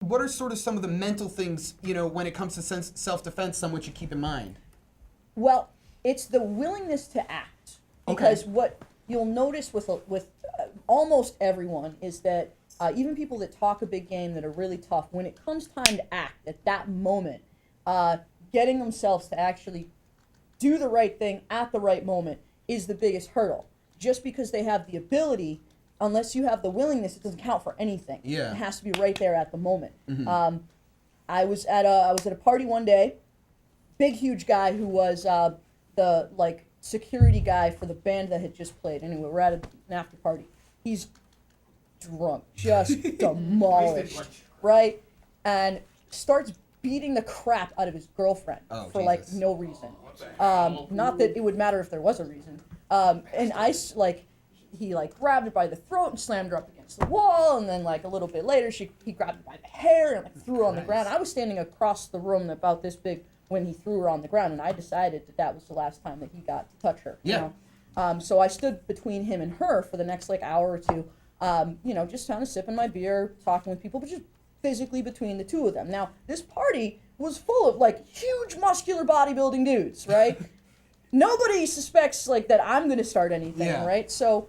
what are sort of some of the mental things, you know, when it comes to self-defense, someone should keep in mind? Well, it's the willingness to act. Because what you'll notice with almost everyone is that even people that talk a big game that are really tough, when it comes time to act at that moment, getting themselves to actually do the right thing at the right moment is the biggest hurdle. Just because they have the ability, unless you have the willingness, it doesn't count for anything. Yeah. It has to be right there at the moment. I was at a party one day, big huge guy who was the security guy for the band that had just played. Anyway, we're at an after party. He's drunk, just demolished, right? And starts beating the crap out of his girlfriend for like no reason. Not that it would matter if there was a reason. And he grabbed her by the throat and slammed her up against the wall, and then like a little bit later he grabbed her by the hair and like threw her on the ground. I was standing across the room about this big when he threw her on the ground, and I decided that was the last time that he got to touch her. Yeah. You know? So I stood between him and her for the next like hour or two, just kind of sipping my beer, talking with people, but just physically between the two of them. Now, this party was full of like huge muscular bodybuilding dudes, right? Nobody suspects like that I'm gonna start anything, right? So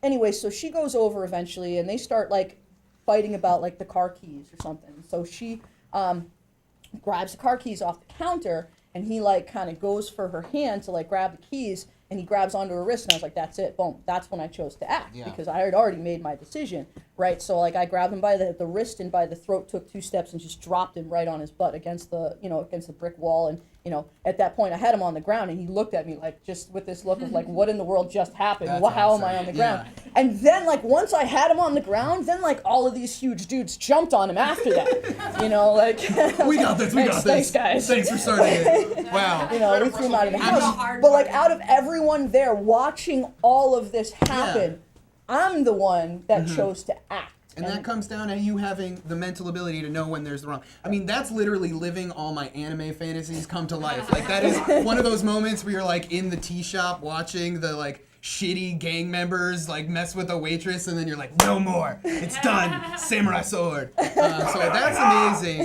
anyway, so she goes over eventually and they start like fighting about like the car keys or something. So she grabs the car keys off the counter and he like kind of goes for her hand to like grab the keys and he grabs onto her wrist and I was like, that's it, boom. That's when I chose to act because I had already made my decision, right? So like I grabbed him by the wrist and by the throat, took 2 steps and just dropped him right on his butt against the brick wall. And at that point I had him on the ground and he looked at me like just with this look of like, what in the world just happened? How am I on the ground? And then like once I had him on the ground, then like all of these huge dudes jumped on him after that. We got this. Thanks guys. Thanks for starting it. Wow. We threw him out of the house. But like out of everyone there watching all of this happen, I'm the one that chose to act. And that comes down to you having the mental ability to know when there's the wrong. I mean, that's literally living all my anime fantasies come to life. Like, that is one of those moments where you're, like, in the tea shop watching the, like, shitty gang members, like, mess with a waitress, and then you're like, no more. It's done. Samurai sword. So that's amazing.